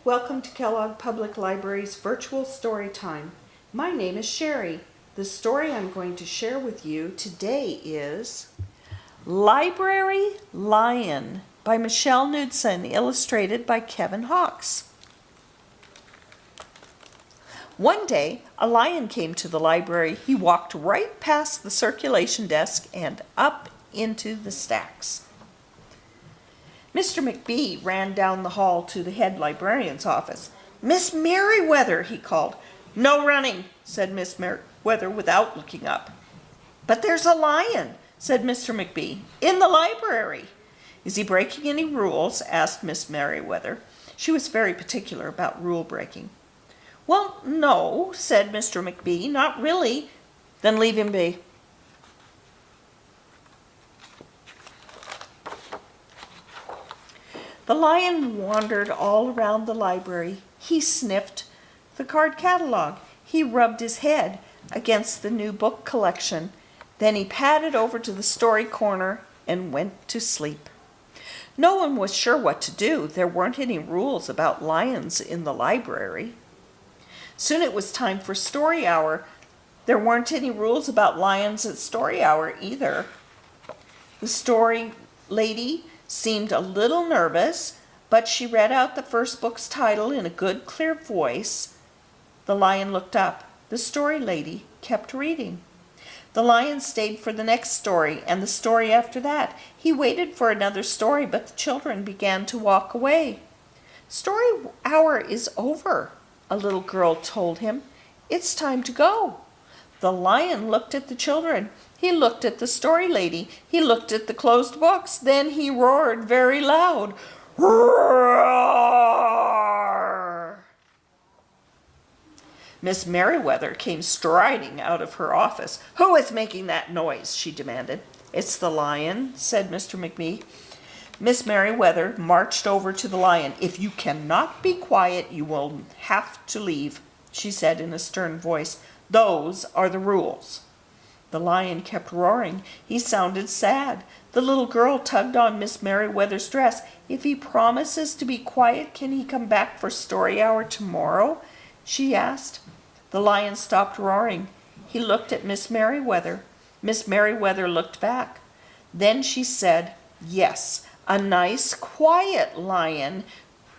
Welcome to Kellogg Public Library's virtual story time. My name is Sherry. The story I'm going to share with you today is Library Lion by Michelle Knudsen, illustrated by Kevin Hawks. One day, a lion came to the library. He walked right past the circulation desk and up into the stacks. Mr. McBee ran down the hall to the head librarian's office. "Miss Merriweather," he called. "No running," said Miss Merriweather without looking up. "But there's a lion," said Mr. McBee, "in the library." "Is he breaking any rules?" asked Miss Merriweather. She was very particular about rule breaking. "Well, no," said Mr. McBee, "not really." "Then leave him be." The lion wandered all around the library. He sniffed the card catalog. He rubbed his head against the new book collection. Then he padded over to the story corner and went to sleep. No one was sure what to do. There weren't any rules about lions in the library. Soon it was time for story hour. There weren't any rules about lions at story hour either. The story lady seemed a little nervous, but she read out the first book's title in a good, clear voice. The lion looked up. The story lady kept reading. The lion stayed for the next story and the story after that. He waited for another story, but the children began to walk away. "Story hour is over," a little girl told him. "It's time to go." The lion looked at the children. He looked at the story lady. He looked at the closed books. Then he roared very loud. Roar! Miss Merriweather came striding out of her office. "Who is making that noise?" she demanded. "It's the lion," said Mr. McBee. Miss Merriweather marched over to the lion. "If you cannot be quiet, you will have to leave," she said in a stern voice. "Those are the rules." The lion kept roaring. He sounded sad. The little girl tugged on Miss Merriweather's dress. "If he promises to be quiet, can he come back for story hour tomorrow?" she asked. The lion stopped roaring. He looked at Miss Merriweather. Miss Merriweather looked back. Then she said, "Yes, a nice, quiet lion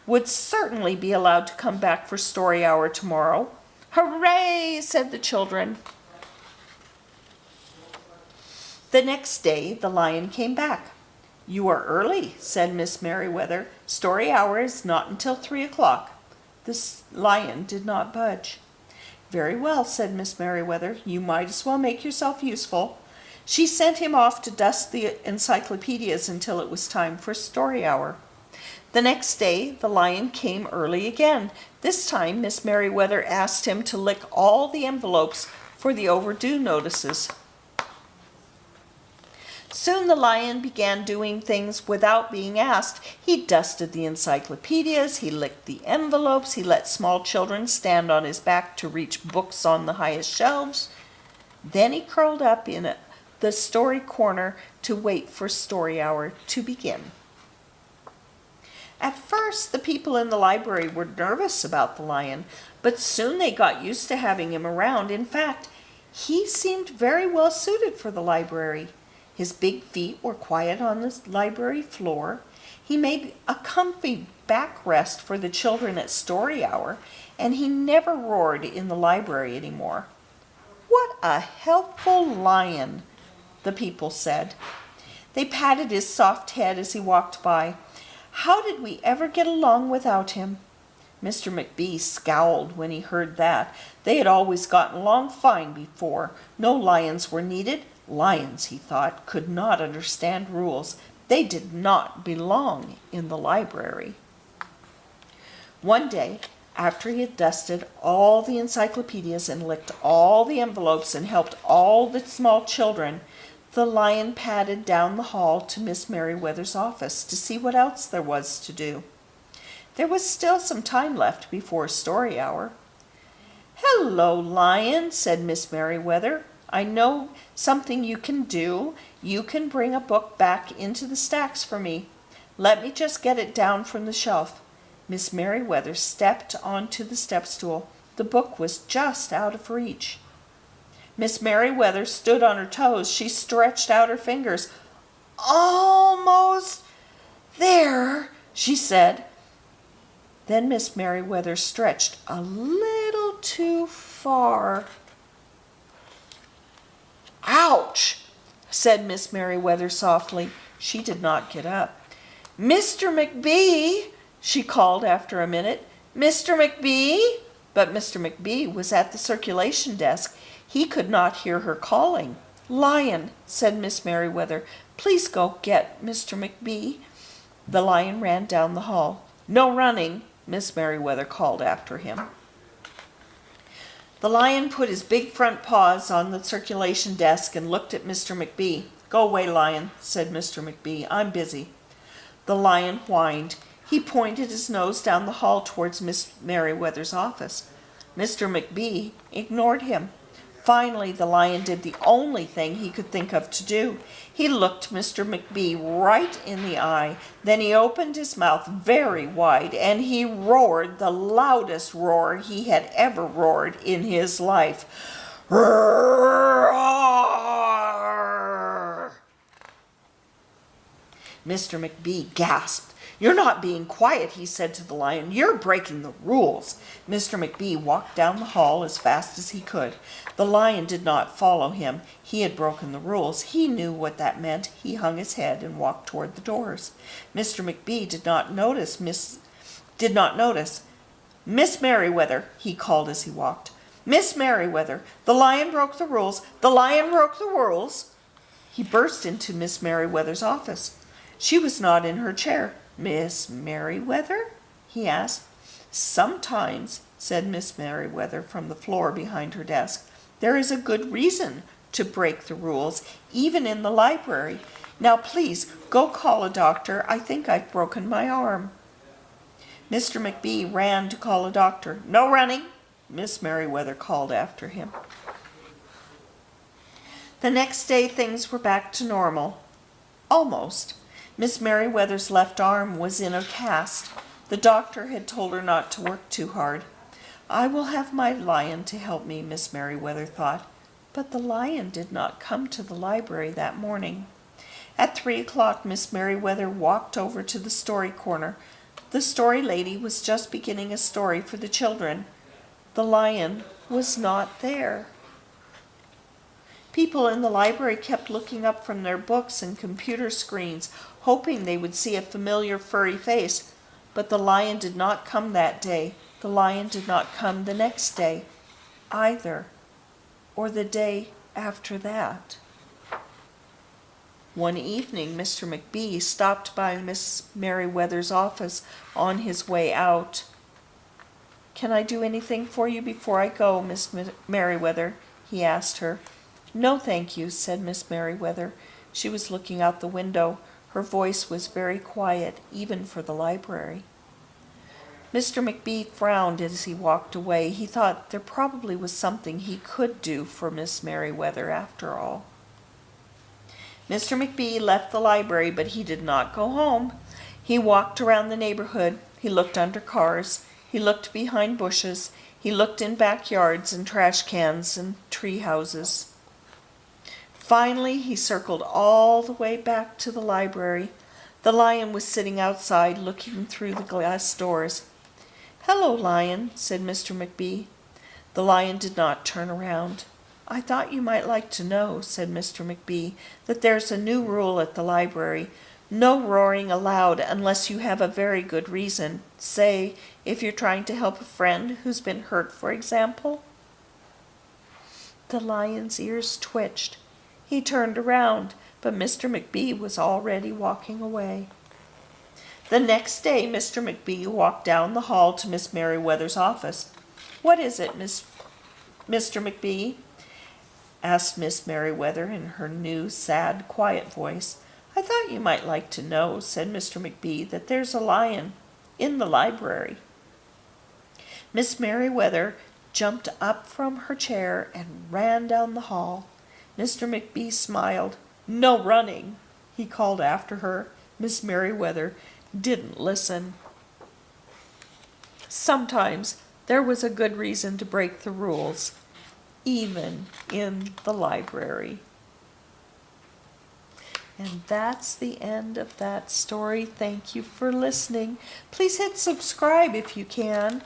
would certainly be allowed to come back for story hour tomorrow." "Hooray!" said the children. The next day, the lion came back. "You are early," said Miss Merriweather. "Story hour is not until 3 o'clock." The lion did not budge. "Very well," said Miss Merriweather. "You might as well make yourself useful." She sent him off to dust the encyclopedias until it was time for story hour. The next day, the lion came early again. This time, Miss Merriweather asked him to lick all the envelopes for the overdue notices. Soon the lion began doing things without being asked. He dusted the encyclopedias, he licked the envelopes, he let small children stand on his back to reach books on the highest shelves. Then he curled up in the story corner to wait for story hour to begin. At first, the people in the library were nervous about the lion, but soon they got used to having him around. In fact, he seemed very well suited for the library. His big feet were quiet on the library floor. He made a comfy backrest for the children at story hour, and he never roared in the library anymore. "What a helpful lion," the people said. They patted his soft head as he walked by. "How did we ever get along without him?" Mr. McBee scowled when he heard that. They had always gotten along fine before. No lions were needed. Lions, he thought, could not understand rules. They did not belong in the library. One day, after he had dusted all the encyclopedias and licked all the envelopes and helped all the small children, the lion padded down the hall to Miss Merriweather's office to see what else there was to do. There was still some time left before story hour. "Hello, lion," said Miss Merriweather. "I know something you can do. You can bring a book back into the stacks for me. Let me just get it down from the shelf." Miss Merriweather stepped onto the step stool. The book was just out of reach. Miss Merriweather stood on her toes. She stretched out her fingers. "Almost there," she said. Then Miss Merriweather stretched a little too far. "Ouch!" said Miss Merriweather softly. She did not get up. "Mr. McBee," she called after a minute. "Mr. McBee?" But Mr. McBee was at the circulation desk. He could not hear her calling. "Lion," said Miss Merriweather, "please go get Mr. McBee." The Lion ran down the hall. "No running," Miss Merriweather called after him. The Lion put his big front paws on the circulation desk and looked at Mr. McBee. "Go away, Lion," said Mr. McBee. "I'm busy." The Lion whined. He pointed his nose down the hall towards Miss Merriweather's office. Mr. McBee ignored him. Finally, the Lion did the only thing he could think of to do. He looked Mr. McBee right in the eye. Then he opened his mouth very wide and he roared the loudest roar he had ever roared in his life. Roar! Mr. McBee gasped. "You're not being quiet," he said to the Lion. "You're breaking the rules." Mr. McBee walked down the hall as fast as he could. The Lion did not follow him. He had broken the rules. He knew what that meant. He hung his head and walked toward the doors. Mr. McBee did not notice. "Miss Merriweather," he called as he walked. "Miss Merriweather, the Lion broke the rules. The Lion broke the rules." He burst into Miss Merriweather's office. She was not in her chair. "Miss Merriweather?" he asked. "Sometimes," said Miss Merriweather from the floor behind her desk, "there is a good reason to break the rules, even in the library. Now please, go call a doctor. I think I've broken my arm." Mr. McBee ran to call a doctor. "No running," Miss Merriweather called after him. The next day things were back to normal. Almost. Miss Merriweather's left arm was in a cast. The doctor had told her not to work too hard. "I will have my Lion to help me," Miss Merriweather thought. But the Lion did not come to the library that morning. At 3 o'clock, Miss Merriweather walked over to the story corner. The story lady was just beginning a story for the children. The Lion was not there. People in the library kept looking up from their books and computer screens, hoping they would see a familiar furry face. But the Lion did not come that day. The Lion did not come the next day either, or the day after that. One evening, Mr. McBee stopped by Miss Merriweather's office on his way out. "Can I do anything for you before I go, Miss Merriweather?" he asked her. "No, thank you," said Miss Merriweather. She was looking out the window. Her voice was very quiet, even for the library. Mr. McBee frowned as he walked away. He thought there probably was something he could do for Miss Merriweather after all. Mr. McBee left the library, but he did not go home. He walked around the neighborhood. He looked under cars. He looked behind bushes. He looked in backyards and trash cans and tree houses. Finally, he circled all the way back to the library. The Lion was sitting outside, looking through the glass doors. "Hello, Lion," said Mr. McBee. The Lion did not turn around. "I thought you might like to know," said Mr. McBee, "that there's a new rule at the library. No roaring allowed unless you have a very good reason. Say, if you're trying to help a friend who's been hurt, for example." The Lion's ears twitched. He turned around, but Mr. McBee was already walking away. The next day, Mr. McBee walked down the hall to Miss Merriweather's office. "What is it, Mr. McBee?" asked Miss Merriweather in her new, sad, quiet voice. "I thought you might like to know," said Mr. McBee, "that there's a lion in the library." Miss Merriweather jumped up from her chair and ran down the hall. Mr. McBee smiled. "No running," he called after her. Miss Merriweather didn't listen. Sometimes there was a good reason to break the rules, even in the library. And that's the end of that story. Thank you for listening. Please hit subscribe if you can.